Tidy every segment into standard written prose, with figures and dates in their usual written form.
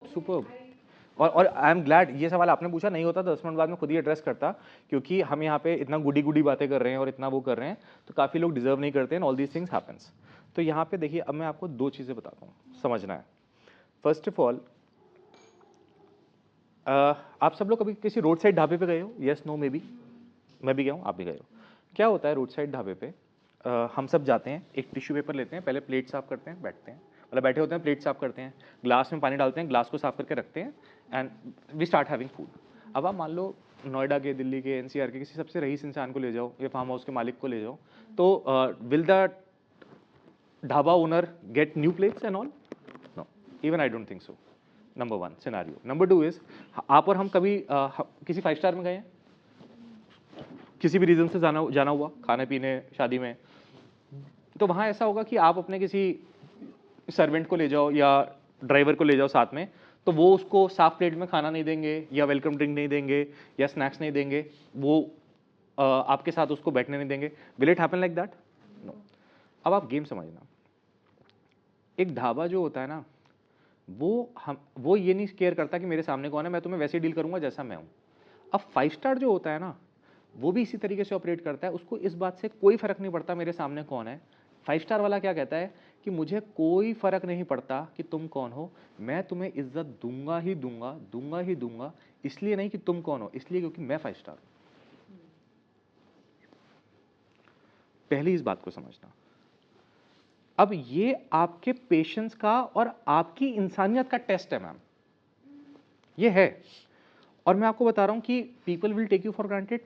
Superb. और I am glad ये सवाल आपने पूछा, नहीं होता 10 मिनट बाद में खुद ही एड्रेस करता, क्योंकि हम यहाँ पे इतना गुडी गुडी बातें कर रहे हैं और इतना वो कर रहे हैं, तो काफ़ी लोग डिजर्व नहीं करते हैं, ऑल दीज थिंग्स हैपेंस। तो यहाँ पे देखिए, अब मैं आपको 2 चीज़ें बताता हूँ, समझना है। फर्स्ट ऑफ ऑल, आप सब लोग कभी किसी रोड साइड ढाबे पे गए हो? Yes, no, maybe. मैं भी गया हूँ, आप भी गए हो। क्या होता है रोड साइड ढाबे पे, हम सब जाते हैं, एक टिश्यू पेपर लेते हैं, पहले प्लेट साफ करते हैं, बैठते हैं, मतलब बैठे होते हैं, प्लेट साफ करते हैं, ग्लास में पानी डालते हैं, ग्लास को साफ करके रखते हैं, and we start having food. अब आप मान लो नोएडा के, दिल्ली के, एनसीआर के किसी सबसे रईस इंसान को ले जाओ या फार्म हाउस के मालिक को ले जाओ, तो will the dhaba owner get new plates and all? No, even I don't think so. Number 1 scenario. Number 2 is, आप और हम कभी किसी 5 स्टार में गए हैं? किसी भी रीजन से जाना हुआ खाने पीने, शादी में, तो वहाँ ऐसा होगा कि आप अपने किसी सर्वेंट को ले जाओ या ड्राइवर को ले जाओ साथ में, तो वो उसको साफ प्लेट में खाना नहीं देंगे या वेलकम ड्रिंक नहीं देंगे या स्नैक्स नहीं देंगे, वो आपके साथ उसको बैठने नहीं देंगे। Will it happen like that? No. अब आप गेम समझना, एक ढाबा जो होता है ना, वो ये नहीं केयर करता कि मेरे सामने कौन है, मैं तुम्हें वैसे डील करूंगा जैसा मैं हूं। अब 5 स्टार जो होता है ना, वो भी इसी तरीके से ऑपरेट करता है, उसको इस बात से कोई फर्क नहीं पड़ता मेरे सामने कौन है। 5 स्टार वाला क्या कहता है कि मुझे कोई फर्क नहीं पड़ता कि तुम कौन हो, मैं तुम्हें इज्जत दूंगा ही दूंगा, दूंगा ही दूंगा, इसलिए नहीं कि तुम कौन हो, इसलिए क्योंकि मैं 5 स्टार। पहली इस बात को समझना। अब ये आपके पेशेंस का और आपकी इंसानियत का टेस्ट है मैम, ये है। और मैं आपको बता रहा हूं कि people will take you for granted,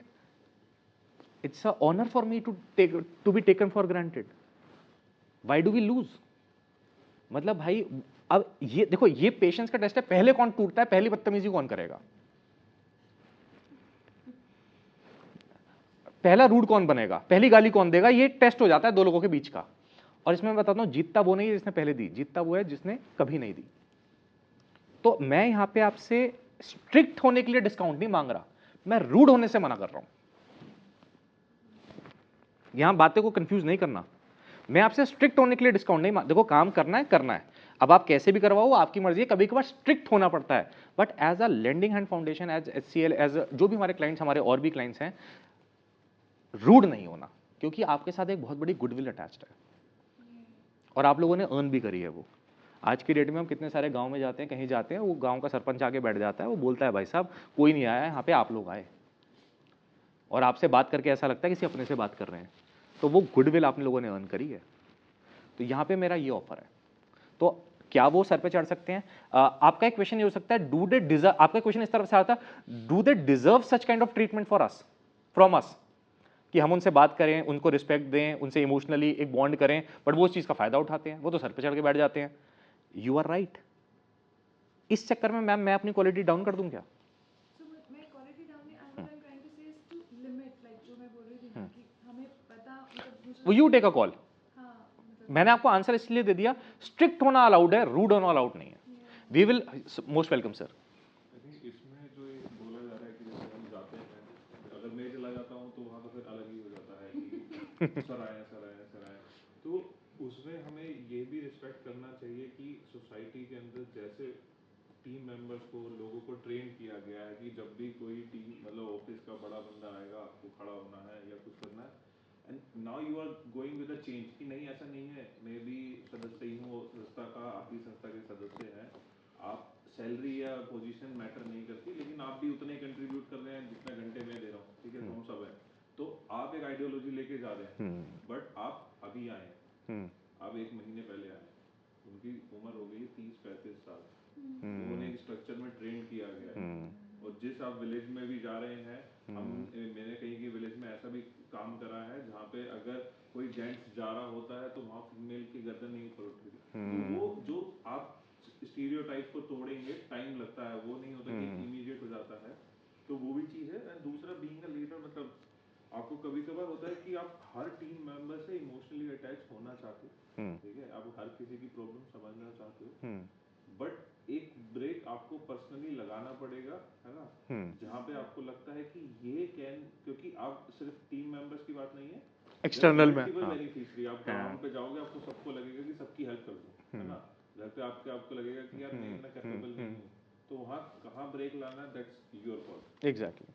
it's a honour for me to be taken for granted. Why do we lose? मतलब भाई, अब ये देखो, ये पेशेंस का टेस्ट है, पहले कौन टूटता है, पहली बदतमीजी कौन करेगा, पहला रूड कौन बनेगा, पहली गाली कौन देगा, ये टेस्ट हो जाता है 2 लोगों के बीच का। और इसमें मैं बताता हूं, जीतता वो नहीं है जिसने पहले दी, जीतता वो है जिसने कभी नहीं दी। तो मैं यहां पे आपसे स्ट्रिक्ट होने के लिए डिस्काउंट नहीं मांग रहा, मैं रूड होने से मना कर रहा हूं। यहां बातें को कंफ्यूज नहीं करना, मैं आपसे स्ट्रिक्ट होने के लिए डिस्काउंट नहीं देखो, काम करना है, करना है, अब आप कैसे भी करवाओ, आपकी मर्जी है, कभी कभार स्ट्रिक्ट होना पड़ता है, but as a lending hand foundation, as HCL, as जो भी हमारे क्लाइंट्स, हमारे और भी क्लाइंट्स हैं, रूड नहीं होना, क्योंकि आपके साथ एक बहुत बड़ी गुडविल अटैच्ड है और आप लोगों ने अर्न भी करी है वो। आज की डेट में हम कितने सारे गांव में जाते हैं, कहीं जाते हैं, वो गांव का सरपंच आके बैठ जाता है, वो बोलता है भाई साहब कोई नहीं आया यहाँ पे, आप लोग आए, और आपसे बात करके ऐसा लगता है किसी अपने से बात कर रहे हैं, तो वो गुडविल आप लोगों ने अर्न करी है। तो यहाँ पे मेरा ये ऑफर है, तो क्या वो सर पे चढ़ सकते हैं? आपका एक क्वेश्चन ये हो सकता है, डू दे डिजर्व, आपका क्वेश्चन इस तरफ से आता है, do they deserve such kind of treatment for us, from us, कि हम उनसे बात करें, उनको रिस्पेक्ट दें, उनसे इमोशनली एक बॉन्ड करें, बट वो उस चीज का फायदा उठाते हैं, वो तो सर पे चढ़ के बैठ जाते हैं। You are right. इस चक्कर में मैम मैं अपनी क्वालिटी डाउन कर दूं क्या? वो यू टेक अ कॉल। मैंने आपको आंसर इसलिए दे दिया, स्ट्रिक्ट होना अलाउड है, रूड होना अलाउड नहीं है। We will, most welcome sir. इसमें जो ये बोला जा रहा है कि जैसे हम जाते हैं, अगर मैं चला जाता हूँ तो वहाँ तो फिर अलग ही हो जाता है कि सर आए सर आए सर आए, तो उसमें हमें ये भी रिस्पेक्ट करना चाहिए कि सोसाइटी के अंदर जैसे टीम मेंबर्स को, लोगों को ट्रेन किया गया है कि जब भी कोई टीम, मतलब ऑफिस का बड़ा बंदा आएगा, आपको खड़ा होना है या कुछ करना है, and now you are going with a change कि नहीं ऐसा नहीं है, मैं भी सदस्य ही हूँ संस्था का, आप भी संस्था के सदस्य हैं, आप सैलरी या पोजीशन मैटर नहीं करती, लेकिन आप भी उतने कंट्रीब्यूट कर रहे हैं जितने घंटे मैं दे रहा हूँ, ठीक है, तो हम सब हैं, तो आप एक आइडियोलॉजी लेके जा रहे हैं, बट आप अभी आए हैं, आप 1 महीने पहले आए, उनकी उम्र हो गई 30-35 साल, उन्हें एक स्ट्रक्चर में ट्रेन किया गया है, और जिस आप विलेज में भी जा रहे हैं, हम मैंने कहीं की विलेज में ऐसा भी काम करा है जहाँ पे अगर कोई जेंट्स जा रहा होता है तो वहाँ फीमेल की गर्दन नहीं ऊपर उठती थी, तो वो जो आप स्टीरियोटाइप को तोड़ेंगे, टाइम लगता है, वो नहीं होता कि इमीडिएट हो जाता है, तो वो भी चीज़ है। एंड दूसरा, बीइंग अ लीडर, मतलब आपको कभी कभार होता है कि आप हर टीम मेंबर से इमोशनली अटैच होना चाहते हो, ठीक है, आप हर किसी की प्रॉब्लम समझना चाहते हो, बट एक ब्रेक आपको पर्सनली लगाना पड़ेगा, है ना, जहाँ पे आपको लगता है कि ये क्योंकि आप सिर्फ टीम मेंबर्स की बात नहीं है, एक्सटर्नल में, मल्टीपल बेनिफिशियरी, आप ग्राउंड पे जाओगे, आपको सबको लगेगा कि सबकी हेल्प कर दो, है ना, लगता है आपको लगेगा कि यार नहीं मैं कैपेबल नहीं हूँ, तो वहाँ कहाँ ब्रेक लाना, दैट्स योर कॉल। एग्जैक्टली।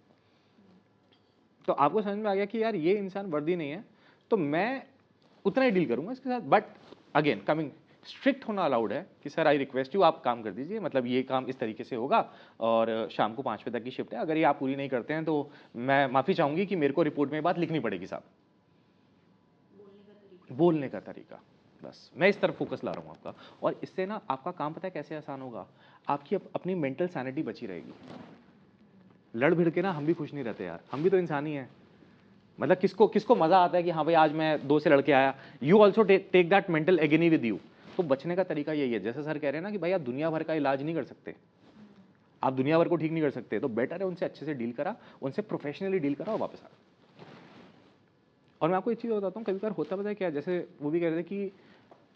तो आपको समझ में आ गया कि यार ये इंसान वर्दी नहीं है, तो मैं उतना ही डील करूंगा इसके साथ। बट अगेन कमिंग, स्ट्रिक्ट होना अलाउड है कि सर आई रिक्वेस्ट यू, आप काम कर दीजिए, मतलब ये काम इस तरीके से होगा और शाम को 5 बजे तक की शिफ्ट है, अगर ये आप पूरी नहीं करते हैं तो मैं माफ़ी चाहूंगी कि मेरे को रिपोर्ट में ये बात लिखनी पड़ेगी साहब। बोलने का तरीका, बस मैं इस तरफ फोकस ला रहा हूँ आपका। और इससे ना आपका काम पता है कैसे आसान होगा, आपकी अपनी मेंटल सैनिटी बची रहेगी। लड़ भिड़ के ना हम भी खुश नहीं रहते यार, हम भी तो इंसान ही हैं। मतलब किसको किसको मजा आता है कि हाँ भाई आज मैं 2 से लड़के आया, you also take that mental agony with you. तो बचने का तरीका यही है, जैसे सर कह रहे हैं ना कि भाई आप दुनिया भर का इलाज नहीं कर सकते, आप दुनिया भर को ठीक नहीं कर सकते, तो बेटर है उनसे अच्छे से डील करा, उनसे प्रोफेशनली डील करा और वापस आ। और मैं आपको एक चीज़ बताता हूँ, कभी बार होता पता है क्या, जैसे वो भी कह रहे थे कि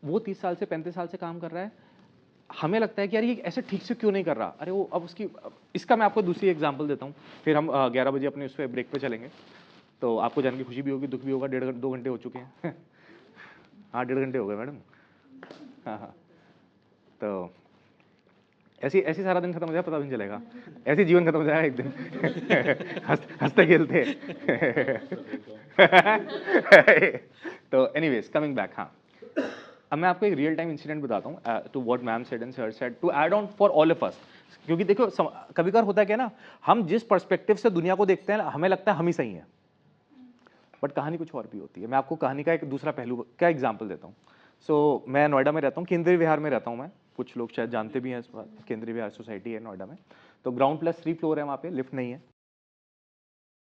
वो 30 साल से 35 साल से काम कर रहा है, हमें लगता है कि यार ये ऐसे ठीक से क्यों नहीं कर रहा, अरे वो अब उसकी, इसका मैं आपको दूसरी एग्जांपल देता हूँ, फिर हम 11 बजे अपने उस पर ब्रेक पे चलेंगे। तो आपको जान की खुशी भी होगी, दुख भी होगा, 2 घंटे हो चुके हैं हाँ 1.5 घंटे हो गए मैडम। हाँ हाँ, तो ऐसी ऐसी सारा दिन खत्म हो जाए पता भी नहीं चलेगा, ऐसे जीवन खत्म हो जाएगा एक दिन हंसते खेलते तो एनीवेज कमिंग बैक, हाँ अब मैं आपको एक रियल टाइम इंसिडेंट बताता हूँ to what ma'am said and sir said, to add on for all of us. क्योंकि देखो कभी कभार होता है क्या ना, हम जिस पर्सपेक्टिव से दुनिया को देखते हैं हमें लगता है हम ही सही हैं, बट कहानी कुछ और भी होती है। मैं आपको कहानी का एक दूसरा पहलू का एग्जाम्पल देता हूँ। सो मैं नोएडा में रहता हूँ, केंद्रीय विहार में रहता हूँ मैं, कुछ लोग शायद जानते भी हैं इस बात, केंद्रीय विहार सोसाइटी है नोएडा में। तो ग्राउंड +3 फ्लोर है, वहाँ पे लिफ्ट नहीं है।